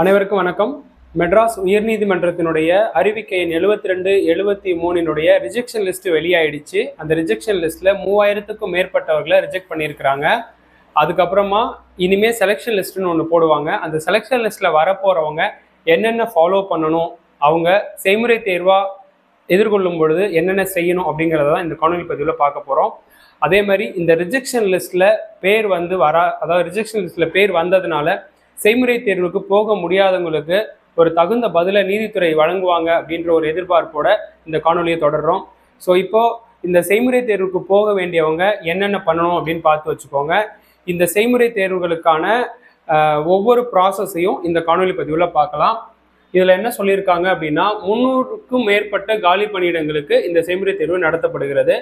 அனைவருக்கும் வணக்கம். மெட்ராஸ் உயர்நீதிமன்றத்தினுடைய அறிவிக்கை எண் 72, 73 ரிஜெக்ஷன் லிஸ்ட் வெளியாயிடுச்சு. அந்த ரிஜெக்ஷன் லிஸ்ட்ல 3000க்கும் மேற்பட்டவர்களை ரிஜெக்ட் பண்ணியிருக்கிறாங்க. அதுக்கப்புறமா இனிமே செலெக்ஷன் லிஸ்ட்னு ஒன்று போடுவாங்க. அந்த செலெக்ஷன் லிஸ்ட்ல வரப்போறவங்க என்னென்ன ஃபாலோ பண்ணணும், அவங்க செய்முறை தேர்வா எதிர்கொள்ளும் பொழுது என்னென்ன செய்யணும் அப்படிங்கிறத தான் இந்த காணொலி பதிவில் பார்க்க போகிறோம். அதே மாதிரி இந்த ரிஜெக்ஷன் லிஸ்ட்ல பேர் வந்து அதாவது ரிஜெக்ஷன் லிஸ்ட்ல பேர் வந்ததுனால செய்முறை தேர்வுக்கு போக முடியாதவங்களுக்கு ஒரு தகுந்த பதிலை நீதித்துறை வழங்குவாங்க அப்படின்ற ஒரு எதிர்பார்ப்போட இந்த காணொலியை தொடர்றோம். ஸோ இப்போ இந்த செய்முறை தேர்வுக்கு போக வேண்டியவங்க என்னென்ன பண்ணணும் அப்படின்னு பார்த்து வச்சுக்கோங்க. இந்த செய்முறை தேர்வுகளுக்கான ஒவ்வொரு ப்ராசஸையும் இந்த காணொலி பதிவில் பார்க்கலாம். இதில் என்ன சொல்லியிருக்காங்க அப்படின்னா 300க்கும் மேற்பட்ட காலி பணியிடங்களுக்கு இந்த செய்முறை தேர்வு நடத்தப்படுகிறது.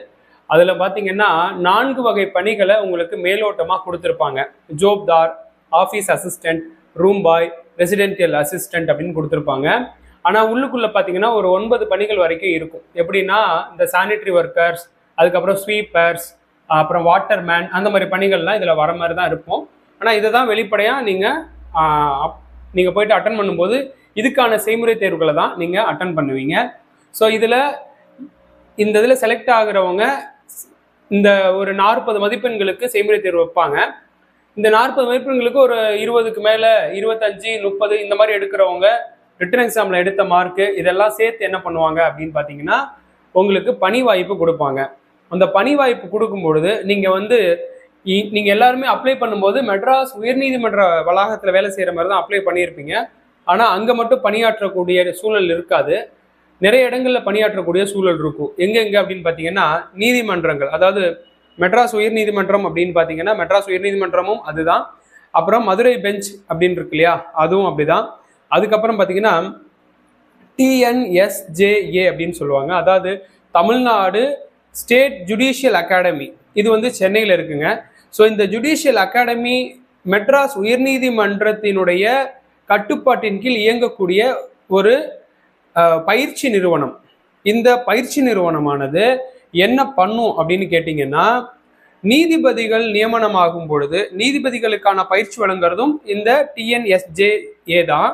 அதில் பார்த்தீங்கன்னா 4 வகை பணிகளை உங்களுக்கு மேலோட்டமாக கொடுத்துருப்பாங்க. ஜோப்தார், office assistant, room boy, residential assistant அப்படின்னு கொடுத்துருப்பாங்க. ஆனால் உள்ளுக்குள்ளே பார்த்தீங்கன்னா ஒரு 9 பணிகள் வரைக்கும் இருக்கும். எப்படின்னா இந்த சானிட்டரி ஒர்க்கர்ஸ், அதுக்கப்புறம் ஸ்வீப்பர்ஸ், அப்புறம் வாட்டர் மேன், அந்த மாதிரி பணிகள்லாம் இதில் வர மாதிரி தான் இருக்கும். ஆனால் இதை தான் வெளிப்படையாக நீங்கள் போயிட்டு அட்டன் பண்ணும்போது இதுக்கான செய்முறை தேர்வுகளை தான் நீங்கள் அட்டன் பண்ணுவீங்க. ஸோ இந்த இதில் செலக்ட் ஆகிறவங்க இந்த ஒரு 40 மதிப்பெண்களுக்கு செய்முறை தேர்வு வைப்பாங்க. இந்த 40 மதிப்பெண்களுக்கு ஒரு 20க்கு மேலே 25, 30 இந்த மாதிரி எடுக்கிறவங்க ரிட்டன் எக்ஸாமில் எடுத்த மார்க்கு இதெல்லாம் சேர்த்து என்ன பண்ணுவாங்க அப்படின்னு பார்த்தீங்கன்னா உங்களுக்கு பணி வாய்ப்பு கொடுப்பாங்க. அந்த பணி வாய்ப்பு கொடுக்கும் பொழுது நீங்கள் எல்லாருமே அப்ளை பண்ணும்போது மெட்ராஸ் உயர்நீதிமன்ற வளாகத்தில் வேலை செய்கிற மாதிரி தான் அப்ளை பண்ணியிருப்பீங்க. ஆனால் அங்கே மட்டும் பணியாற்றக்கூடிய சூழல் இருக்காது. நிறைய இடங்களில் பணியாற்றக்கூடிய சூழல் இருக்கும். எங்கெங்கே அப்படின்னு பார்த்தீங்கன்னா நீதிமன்றங்கள், அதாவது மெட்ராஸ் உயர்நீதிமன்றம் அப்படின்னு பார்த்தீங்கன்னா மெட்ராஸ் உயர்நீதிமன்றமும் அதுதான். அப்புறம் மதுரை பெஞ்ச் அப்படின்னு இருக்கு இல்லையா, அதுவும் அப்படிதான். அதுக்கப்புறம் பார்த்தீங்கன்னா TNSJA அப்படின்னு சொல்லுவாங்க, அதாவது தமிழ்நாடு ஸ்டேட் ஜுடிஷியல் அகாடமி. இது சென்னையில் இருக்குங்க. ஸோ இந்த ஜுடிஷியல் அகாடமி மெட்ராஸ் உயர்நீதிமன்றத்தினுடைய கட்டுப்பாட்டின் கீழ் இயங்கக்கூடிய ஒரு பயிற்சி நிறுவனம். இந்த பயிற்சி நிறுவனமானது என்ன பண்ணும் அப்படின்னு கேட்டிங்கன்னா நீதிபதிகள் நியமனமாகும் பொழுது நீதிபதிகளுக்கான பயிற்சி வழங்குறதும் இந்த TNSJA தான்.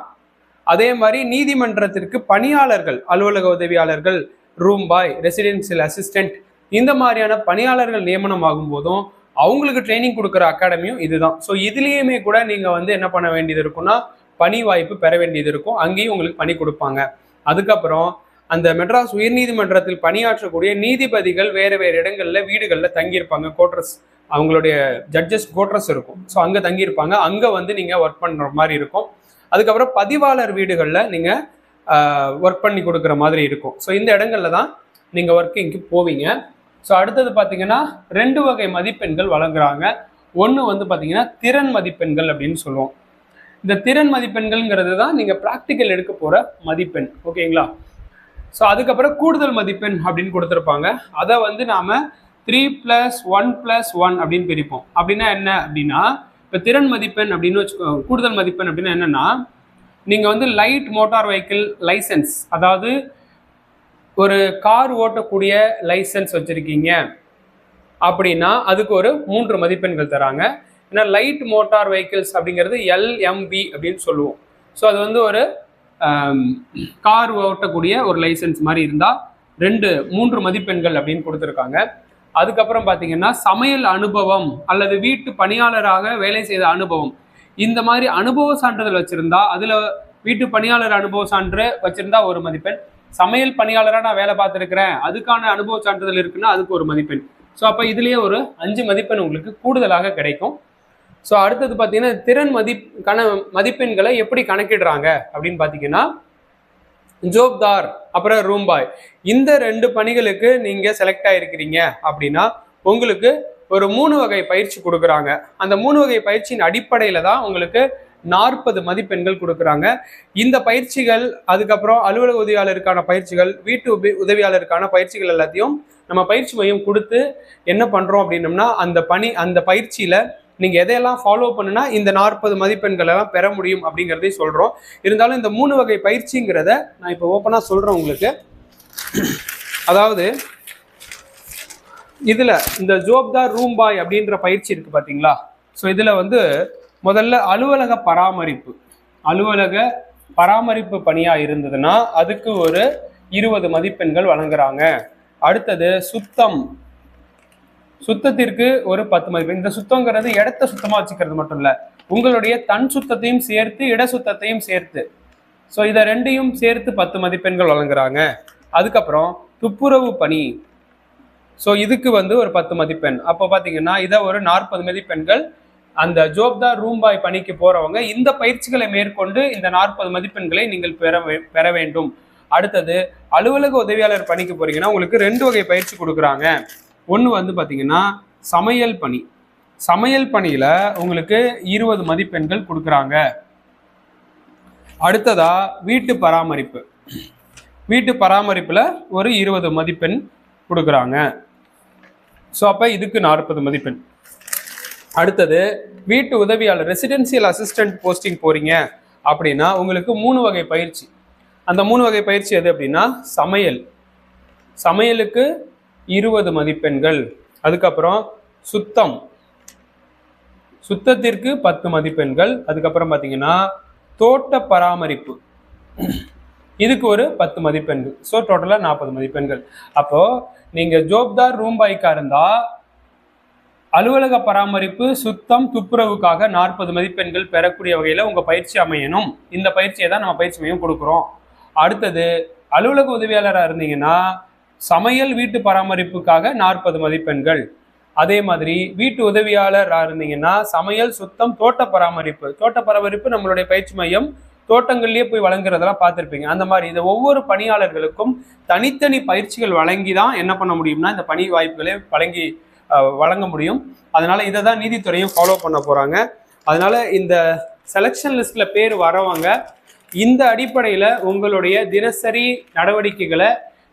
அதே மாதிரி நீதிமன்றத்திற்கு பணியாளர்கள், அலுவலக உதவியாளர்கள், ரூம் பாய், ரெசிடென்ஷியல் அசிஸ்டன்ட், இந்த மாதிரியான பணியாளர்கள் நியமனமாகும் போதும் அவங்களுக்கு ட்ரைனிங் கொடுக்குற அகாடமியும் இதுதான். ஸோ இதுலேயுமே கூட நீங்கள் என்ன பண்ண வேண்டியது இருக்குன்னா பணி வாய்ப்பு பெற வேண்டியது இருக்கும். அங்கேயும் உங்களுக்கு பணி கொடுப்பாங்க. அதுக்கப்புறம் அந்த மெட்ராஸ் உயர்நீதிமன்றத்தில் பணியாற்றக்கூடிய நீதிபதிகள் வேறு வேறு இடங்களில் வீடுகளில் தங்கியிருப்பாங்க. கோட்ரஸ், அவங்களுடைய ஜட்ஜஸ் கோட்ரஸ் இருக்கும். ஸோ அங்கே தங்கியிருப்பாங்க. அங்கே நீங்கள் ஒர்க் பண்ணுற மாதிரி இருக்கும். அதுக்கப்புறம் பதிவாளர் வீடுகளில் நீங்கள் ஒர்க் பண்ணி கொடுக்குற மாதிரி இருக்கும். ஸோ இந்த இடங்களில் தான் நீங்கள் ஒர்க்கிங்க்கு போவீங்க. ஸோ அடுத்தது பார்த்தீங்கன்னா 2 வகை மதிப்பெண்கள் வழங்குறாங்க. ஒன்று பார்த்தீங்கன்னா திறன் மதிப்பெண்கள் அப்படின்னு சொல்லுவோம். இந்த திறன் மதிப்பெண்கள்ங்கிறது தான் நீங்கள் ப்ராக்டிக்கல் எடுக்க போகிற மதிப்பெண். ஓகேங்களா? ஸோ அதுக்கப்புறம் கூடுதல் மதிப்பெண் அப்படின்னு கொடுத்துருப்பாங்க. அதை நாம் 3+1+1 அப்படின்னு பிரிப்போம். அப்படின்னா என்ன அப்படின்னா, இப்போ திறன் மதிப்பெண் அப்படின்னு வச்சுக்கோங்க. கூடுதல் மதிப்பெண் அப்படின்னா என்னென்னா, நீங்கள் லைட் மோட்டார் வெஹிக்கிள் லைசன்ஸ், அதாவது ஒரு கார் ஓட்டக்கூடிய லைசன்ஸ் வச்சுருக்கீங்க அப்படின்னா அதுக்கு ஒரு 3 மதிப்பெண்கள் தராங்க. ஏன்னா லைட் மோட்டார் வெஹிக்கிள்ஸ் அப்படிங்கிறது LMV அப்படின்னு சொல்லுவோம். ஸோ அது ஒரு கார் ஓட்டக்கூடிய ஒரு லைசன்ஸ் மாதிரி இருந்தால் 3 மதிப்பெண்கள் அப்படின்னு கொடுத்துருக்காங்க. அதுக்கப்புறம் பார்த்தீங்கன்னா சமையல் அனுபவம் அல்லது வீட்டு பணியாளராக வேலை செய்த அனுபவம், இந்த மாதிரி அனுபவ சான்றிதழ் வச்சுருந்தா, அதில் வீட்டு பணியாளர் அனுபவ சான்று வச்சுருந்தா 1 மதிப்பெண். சமையல் பணியாளராக நான் வேலை பார்த்துருக்கிறேன், அதுக்கான அனுபவ சான்றிதழ் இருக்குன்னா அதுக்கு 1 மதிப்பெண். ஸோ அப்போ இதுலேயே ஒரு 5 மதிப்பெண் உங்களுக்கு கூடுதலாக கிடைக்கும். ஸோ அடுத்தது பார்த்தீங்கன்னா திறன் மதிப்பெண்களை எப்படி கணக்கிடுறாங்க அப்படின்னு பார்த்தீங்கன்னா ஜோப்தார் அப்புறம் ரூம் பாய், இந்த 2 பணிகளுக்கு நீங்கள் செலக்ட் ஆகிருக்கிறீங்க அப்படின்னா உங்களுக்கு ஒரு 3 வகை பயிற்சி கொடுக்குறாங்க. அந்த 3 வகை பயிற்சியின் அடிப்படையில் தான் உங்களுக்கு 40 மதிப்பெண்கள் கொடுக்குறாங்க. இந்த பயிற்சிகள், அதுக்கப்புறம் அலுவலக உதவியாளருக்கான பயிற்சிகள், வீட்டு உதவியாளருக்கான பயிற்சிகள் எல்லாத்தையும் நம்ம பயிற்சி மையம் கொடுத்து என்ன பண்ணுறோம் அப்படின்னம்னா அந்த பயிற்சியில் நீங்கள் எதையெல்லாம் ஃபாலோ பண்ணுனா இந்த 40 மதிப்பெண்களெல்லாம் பெற முடியும் அப்படிங்கிறதையும் சொல்கிறோம். இருந்தாலும் இந்த 3 வகை பயிற்சிங்கிறத நான் இப்போ ஓப்பனாக சொல்கிறேன் உங்களுக்கு. அதாவது இதில் இந்த ஜோப்தார், ரூம் பாய் அப்படின்ற பயிற்சி இருக்குது பார்த்தீங்களா. ஸோ இதில் முதல்ல அலுவலக பராமரிப்பு, அலுவலக பராமரிப்பு பணியா இருந்ததுன்னா அதுக்கு ஒரு 20 மதிப்பெண்கள் வழங்குறாங்க. அடுத்தது சுத்தத்திற்கு ஒரு 10 மதிப்பெண். இந்த சுத்தங்கிறது இடத்த சுத்தமா வச்சுக்கிறது மட்டும் இல்ல, உங்களுடைய தன் சுத்தத்தையும் சேர்த்து இட சுத்தத்தையும் சேர்த்து, ஸோ இதை ரெண்டையும் சேர்த்து 10 மதிப்பெண்கள் வழங்குறாங்க. அதுக்கப்புறம் துப்புரவு பணி, ஸோ இதுக்கு ஒரு 10 மதிப்பெண். அப்போ பார்த்தீங்கன்னா இதை ஒரு 40 மதிப்பெண்கள் அந்த ஜோப்தார் ரூம்பாய் பணிக்கு போறவங்க இந்த பயிற்சிகளை மேற்கொண்டு இந்த 40 மதிப்பெண்களை நீங்கள் பெற வேண்டும். அடுத்தது அலுவலக உதவியாளர் பணிக்கு போறீங்கன்னா உங்களுக்கு 2 வகை பயிற்சி கொடுக்குறாங்க. ஒன்று பார்த்தீங்கன்னா சமையல் பணி. சமையல் பணியில உங்களுக்கு 20 மதிப்பெண்கள் கொடுக்குறாங்க. அடுத்ததா வீட்டு பராமரிப்பு. வீட்டு பராமரிப்புல ஒரு 20 மதிப்பெண் கொடுக்குறாங்க. ஸோ அப்போ இதுக்கு 40 மதிப்பெண். அடுத்தது வீட்டு உதவியாளர் ரெசிடென்சியல் அசிஸ்டன்ட் போஸ்டிங் போறீங்க அப்படின்னா உங்களுக்கு 3 வகை பயிற்சி. அந்த 3 வகை பயிற்சி எது அப்படின்னா சமையலுக்கு 20 மதிப்பெண்கள். அதுக்கப்புறம் சுத்தத்திற்கு 10 மதிப்பெண்கள். அதுக்கப்புறம் பார்த்தீங்கன்னா தோட்ட பராமரிப்பு, இதுக்கு ஒரு 10 மதிப்பெண்கள். ஸோ டோட்டலாக 40 மதிப்பெண்கள். அப்போ நீங்க ஜோப்தார் ரூம்பாய்க்கா இருந்தா அலுவலக பராமரிப்பு, சுத்தம், துப்புரவுக்காக 40 மதிப்பெண்கள் பெறக்கூடிய வகையில உங்க பயிற்சி அமையணும். இந்த பயிற்சியை தான் நம்ம பயிற்சி மையம் கொடுக்குறோம். அடுத்தது அலுவலக உதவியாளராக இருந்தீங்கன்னா சமையல் வீட்டு பராமரிப்புக்காக 40 மதிப்பெண்கள். அதே மாதிரி வீட்டு உதவியாளராக இருந்தீங்கன்னா சமையல், சுத்தம், தோட்ட பராமரிப்பு நம்மளுடைய பயிற்சி மையம் தோட்டங்கள்லயே போய் வழங்குறதெல்லாம் பார்த்துருப்பீங்க. அந்த மாதிரி இதை ஒவ்வொரு பணியாளர்களுக்கும் தனித்தனி பயிற்சிகள் வழங்கி தான் என்ன பண்ண முடியும்னா இந்த பணி வாய்ப்புகளை வழங்க முடியும். அதனால இதை தான் நீதித்துறையும் ஃபாலோ பண்ண போறாங்க. அதனால இந்த செலெக்ஷன் லிஸ்ட்ல பேர் வரவங்க இந்த அடிப்படையில உங்களுடைய தினசரி நடவடிக்கைகளை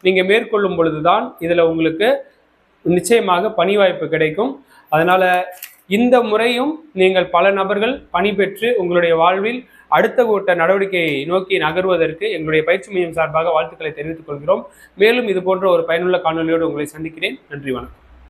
நீங்க மேற்கொள்ளும் பொழுதுதான் இதுல உங்களுக்கு நிச்சயமாக பணி வாய்ப்பு கிடைக்கும். அதனால இந்த முறையும் நீங்கள் பல நபர்கள் பணி பெற்று உங்களுடைய வாழ்வில் அடுத்த கூட்ட நடவடிக்கையை நோக்கி நகர்வதற்கு எங்களுடைய பயிற்சி மையம் சார்பாக வாழ்த்துக்களை தெரிவித்துக் கொள்கிறோம். மேலும் இது போன்ற ஒரு பயனுள்ள காணொலியோடு உங்களை சந்திக்கிறேன். நன்றி, வணக்கம்.